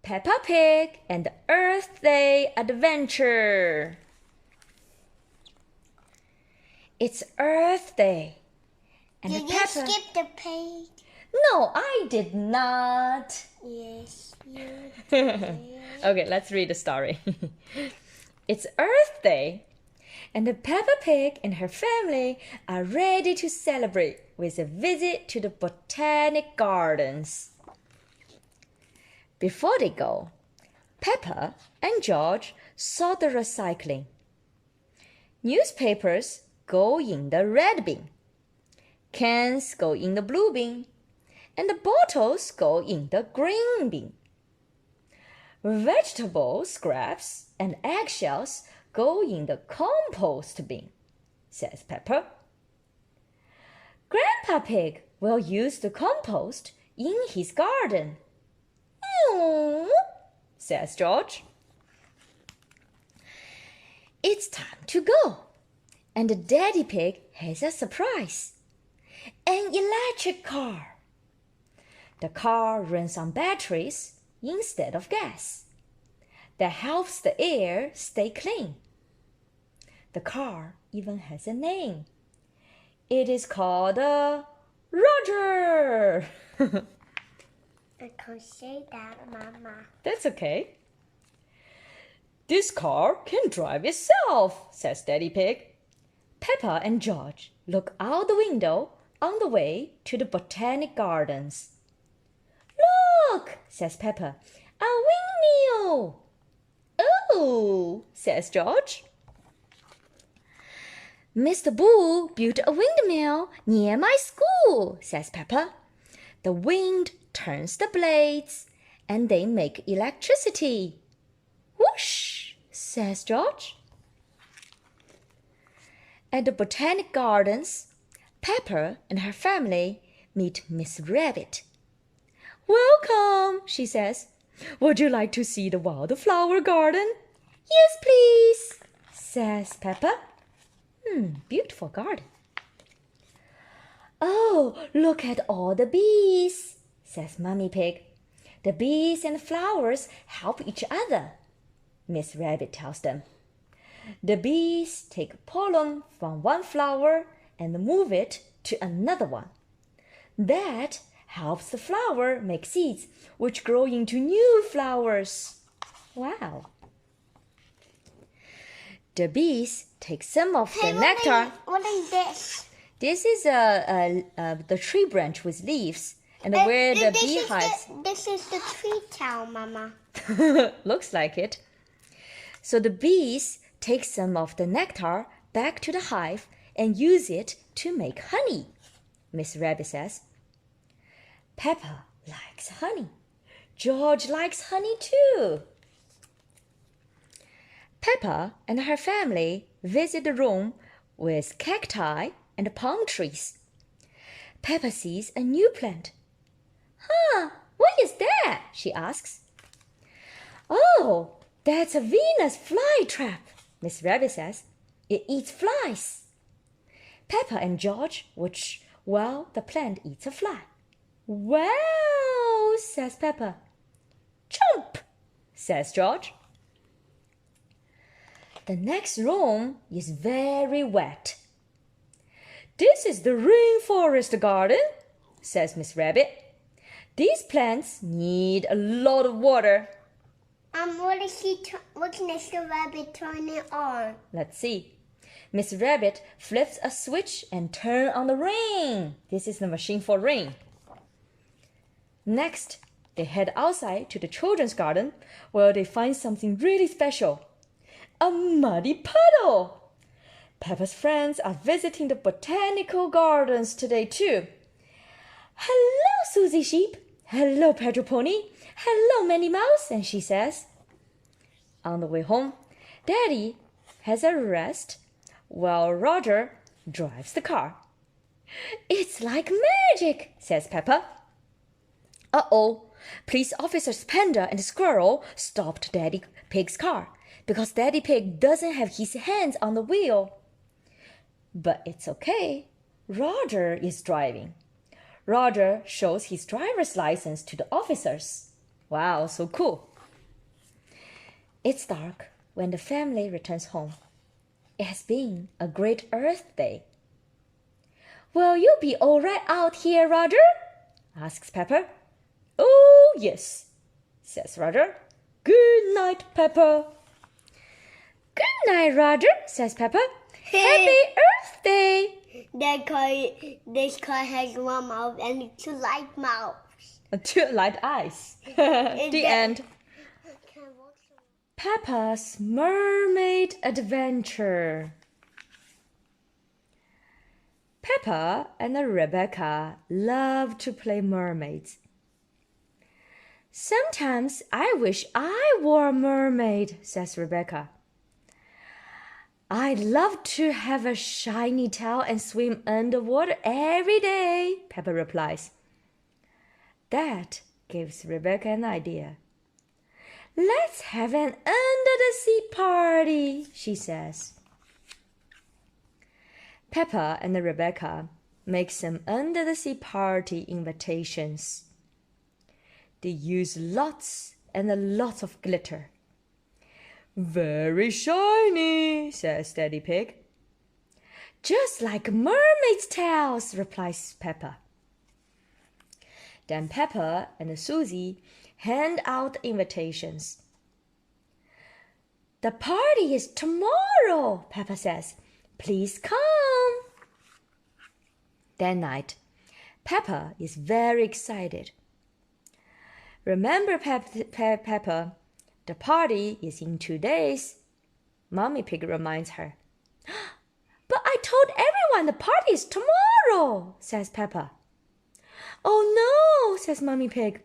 Peppa Pig and the Earth Day Adventure. It's Earth Day. And Did Peppa... you skip the page? No, I did not. Yes, you did. Okay, let's read the story. It's Earth Day, and the Peppa Pig and her family are ready to celebrate with a visit to the Botanic Gardens. Before they go, Peppa and George sort the recycling. Newspapers go in the red bin. Cans go in the blue bin. And the bottles go in the green bin. Vegetable scraps and eggshells go in the compost bin, says Peppa. Grandpa Pig will use the compost in his garden. Says George. It's time to go, and Daddy Pig has a surprise. An electric car. The car runs on batteries instead of gas. That helps the air stay clean. The car even has a name. It is called Roger. I can't say that, Mama. That's okay. This car can drive itself, says Daddy Pig. Peppa and George look out the window on the way to the Botanic Gardens. Look, says Peppa, a windmill. Oh, says George. Mr. Bull built a windmill near my school, says Peppa. The wind turns the blades and they make electricity. Whoosh, says George. At the Botanic Gardens, Peppa and her family meet Miss Rabbit. Welcome, she says. Would you like to see the wildflower garden? Yes, please, says Peppa. Beautiful garden. Oh, look at all the bees, says Mummy Pig. The bees and flowers help each other, Miss Rabbit tells them. The bees take pollen from one flower and move it to another one. That helps the flower make seeds, which grow into new flowers. Wow. The bees take some of the nectar. What is this? This is the tree branch with leaves, and where the beehives. This is the tree town, Mama. Looks like it. So the bees take some of the nectar back to the hive and use it to make honey, Miss Rabbit says. Peppa likes honey. George likes honey too. Peppa and her family visit the room with cacti and palm trees. Peppa sees a new plant. What is that? She asks. Oh, that's a Venus flytrap, Miss Rabbit says. It eats flies. Peppa and George watch while the plant eats a fly. Wow, says Peppa. Jump, says George. The next room is very wet. This is the rainforest garden, says Miss Rabbit. These plants need a lot of water. What can Mr. Rabbit turn it on? Let's see. Miss Rabbit flips a switch and turns on the rain. This is the machine for rain. Next, they head outside to the children's garden where they find something really special. A muddy puddle. Peppa's friends are visiting the botanical gardens today too. Hello, Susie Sheep. Hello, Pedro Pony. Hello, Minnie Mouse, and she says. On the way home, Daddy has a rest while Roger drives the car. It's like magic, says Peppa. Uh-oh, police officers Panda and Squirrel stopped Daddy Pig's car because Daddy Pig doesn't have his hands on the wheel. But it's okay. Roger is driving. Roger shows his driver's license to the officers. Wow, so cool. It's dark when the family returns home. It has been a great Earth Day. Will you be all right out here, Roger? asks Peppa. Oh, yes, says Roger. Good night, Peppa. Good night, Roger, says Peppa. Happy Earth Day. This car has one mouth and two light mouths. Two light eyes. The end. Peppa's Mermaid Adventure. Peppa and Rebecca love to play mermaids. Sometimes I wish I were a mermaid, says Rebecca. I'd love to have a shiny tail and swim underwater every day, Peppa replies. That gives Rebecca an idea. Let's have an under-the-sea party, she says. Peppa and Rebecca make some under-the-sea party invitations. They use lots and lots of glitter. Very shiny, says Daddy Pig. Just like mermaid's tails, replies Peppa. Then Peppa and Susie hand out invitations. The party is tomorrow, Peppa says. Please come. That night, Peppa is very excited. Remember, Peppa, the party is in 2 days. Mommy Pig reminds her. But I told everyone the party is tomorrow, says Peppa. Oh no, says Mommy Pig.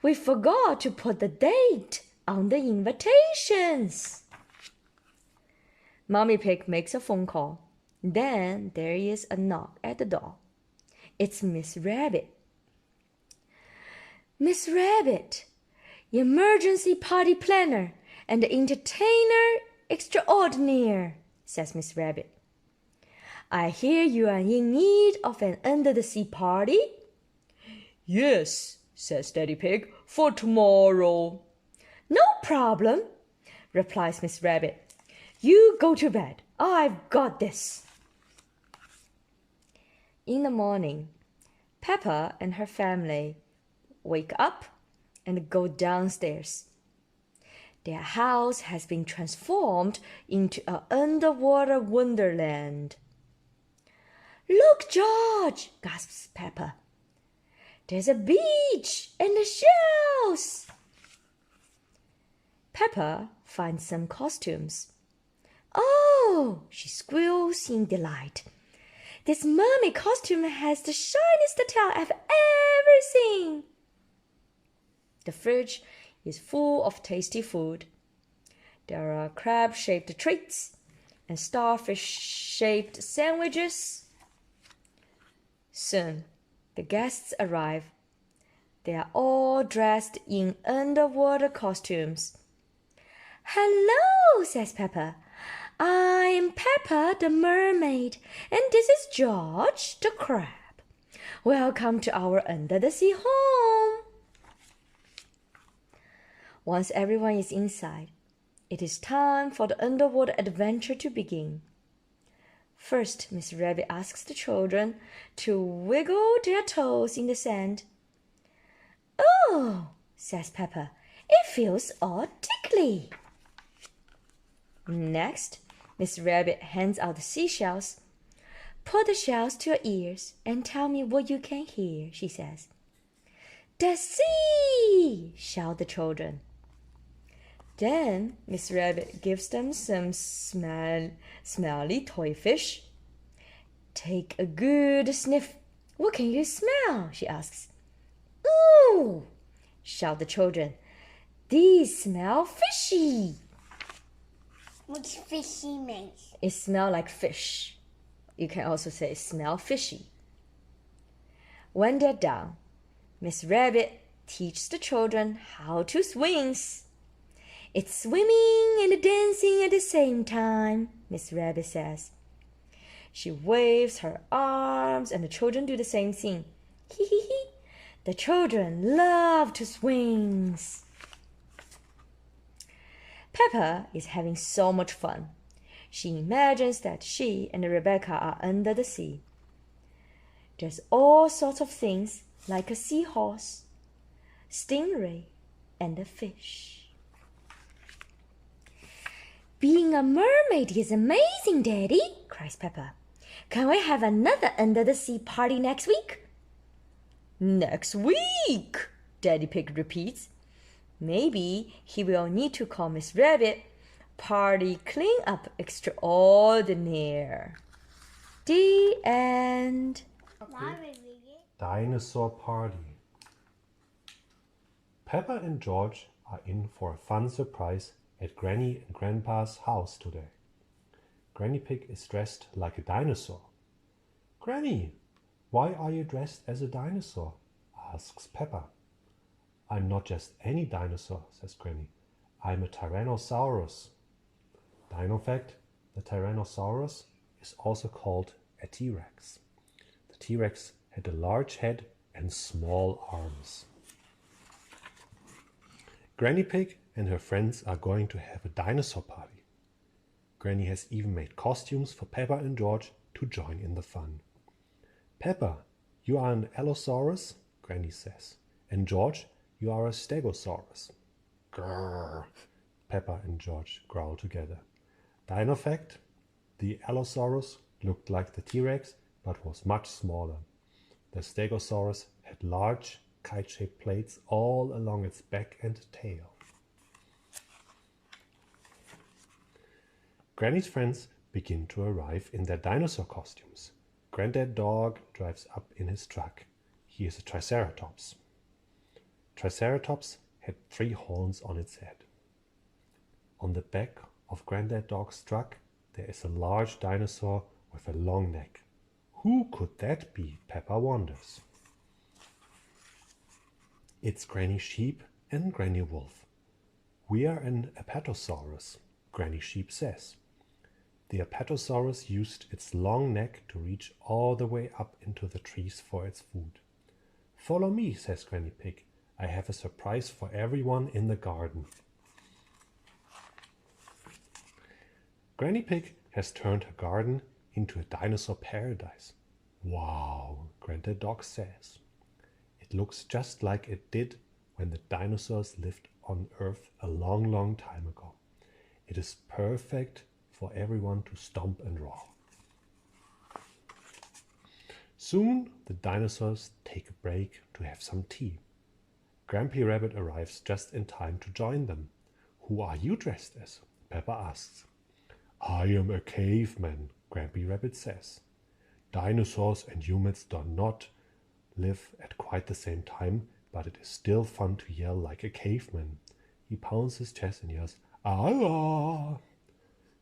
We forgot to put the date on the invitations. Mommy Pig makes a phone call. Then there is a knock at the door. It's Miss Rabbit. Miss Rabbit, emergency party planner and entertainer extraordinaire, says Miss Rabbit. I hear you are in need of an under-the-sea party. Yes, says Daddy Pig, for tomorrow. No problem, replies Miss Rabbit. You go to bed. I've got this. In the morning, Peppa and her family wake up and go downstairs. Their house has been transformed into an underwater wonderland. Look, George, gasps Peppa. There's a beach and the shells. Peppa finds some costumes. Oh, she squeals in delight. This mermaid costume has the shiniest tail I've ever seen. The fridge is full of tasty food. There are crab-shaped treats and starfish-shaped sandwiches. Soon, the guests arrive. They are all dressed in underwater costumes. Hello, says Peppa. I'm Peppa the mermaid, and this is George the crab. Welcome to our under-the-sea home. Once everyone is inside, it is time for the underwater adventure to begin. First, Miss Rabbit asks the children to wiggle their toes in the sand. Oh, says Peppa, it feels all tickly. Next, Miss Rabbit hands out the seashells. Put the shells to your ears and tell me what you can hear, she says. The sea! Shout the children. Then Miss Rabbit gives them some smelly toy fish. Take a good sniff. What can you smell? She asks. Ooh! Shout the children. These smell fishy. What's fishy means? It smells like fish. You can also say smell fishy. When they're done, Miss Rabbit teaches the children how to swing. It's swimming and dancing at the same time, Miss Rabbit says. She waves her arms and the children do the same thing. Hee hee hee. The children love to swing. Peppa is having so much fun. She imagines that she and Rebecca are under the sea. There's all sorts of things like a seahorse, stingray, and a fish. Being a mermaid is amazing, Daddy, cries Peppa. Can we have another under-the-sea party next week? Next week, Daddy Pig repeats. Maybe he will need to call Miss Rabbit Party Clean-up Extraordinaire. The end. Dinosaur Party. Peppa and George are in for a fun surprise at Granny and Grandpa's house today. Granny Pig is dressed like a dinosaur. Granny, why are you dressed as a dinosaur? Asks Peppa. I'm not just any dinosaur, says Granny. I'm a Tyrannosaurus. Dino fact, the Tyrannosaurus is also called a T-Rex. The T-Rex had a large head and small arms. Granny Pig and her friends are going to have a dinosaur party. Granny has even made costumes for Peppa and George to join in the fun. Peppa, you are an Allosaurus, Granny says. And George, you are a Stegosaurus. Grrr, Peppa and George growl together. Dino fact, the Allosaurus looked like the T-Rex but was much smaller. The Stegosaurus had large kite-shaped plates all along its back and tail. Granny's friends begin to arrive in their dinosaur costumes. Granddad Dog drives up in his truck. He is a Triceratops. Triceratops had 3 horns on its head. On the back of Granddad Dog's truck there is a large dinosaur with a long neck. Who could that be? Peppa wonders. It's Granny Sheep and Granny Wolf. We are an Apatosaurus, Granny Sheep says. The Apatosaurus used its long neck to reach all the way up into the trees for its food. Follow me, says Granny Pig. I have a surprise for everyone in the garden. Granny Pig has turned her garden into a dinosaur paradise. Wow, Granddad Dog says. It looks just like it did when the dinosaurs lived on Earth a long, long time ago. It is perfect for everyone to stomp and roar. Soon the dinosaurs take a break to have some tea. Grampy Rabbit arrives just in time to join them. Who are you dressed as? Peppa asks. I am a caveman, Grampy Rabbit says. Dinosaurs and humans do not live at quite the same time, but it is still fun to yell like a caveman. He pounds his chest and yells, "Ah!"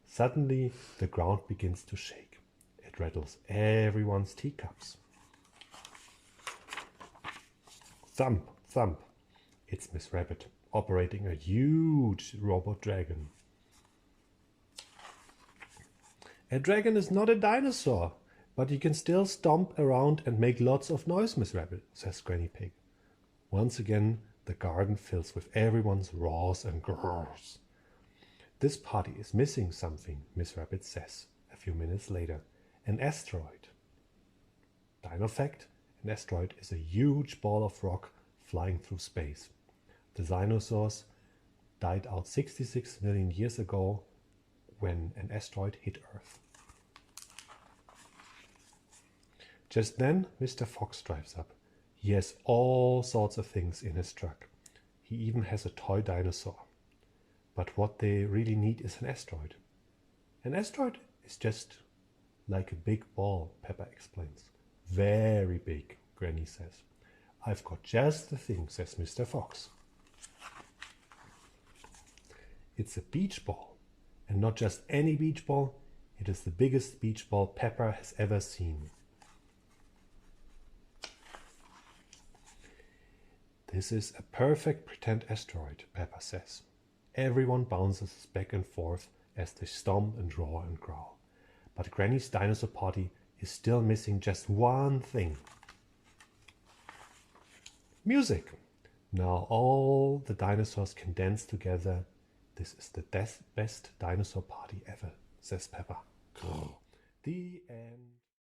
Suddenly, the ground begins to shake. It rattles everyone's teacups. Thump, thump. It's Miss Rabbit, operating a huge robot dragon. A dragon is not a dinosaur, but you can still stomp around and make lots of noise, Miss Rabbit, says Granny Pig. Once again, the garden fills with everyone's roars and grrrs. This party is missing something, Miss Rabbit says a few minutes later. An asteroid. Dino fact, an asteroid is a huge ball of rock flying through space. The dinosaurs died out 66 million years ago when an asteroid hit Earth. Just then, Mr. Fox drives up. He has all sorts of things in his truck. He even has a toy dinosaur. But what they really need is an asteroid. An asteroid is just like a big ball, Peppa explains. Very big, Granny says. I've got just the thing, says Mr. Fox. It's a beach ball. And not just any beach ball. It is the biggest beach ball Peppa has ever seen. This is a perfect pretend asteroid, Peppa says. Everyone bounces back and forth as they stomp and roar and growl. But Granny's dinosaur party is still missing just one thing. Music. Now all the dinosaurs can dance together. This is the best dinosaur party ever, says Peppa. The end.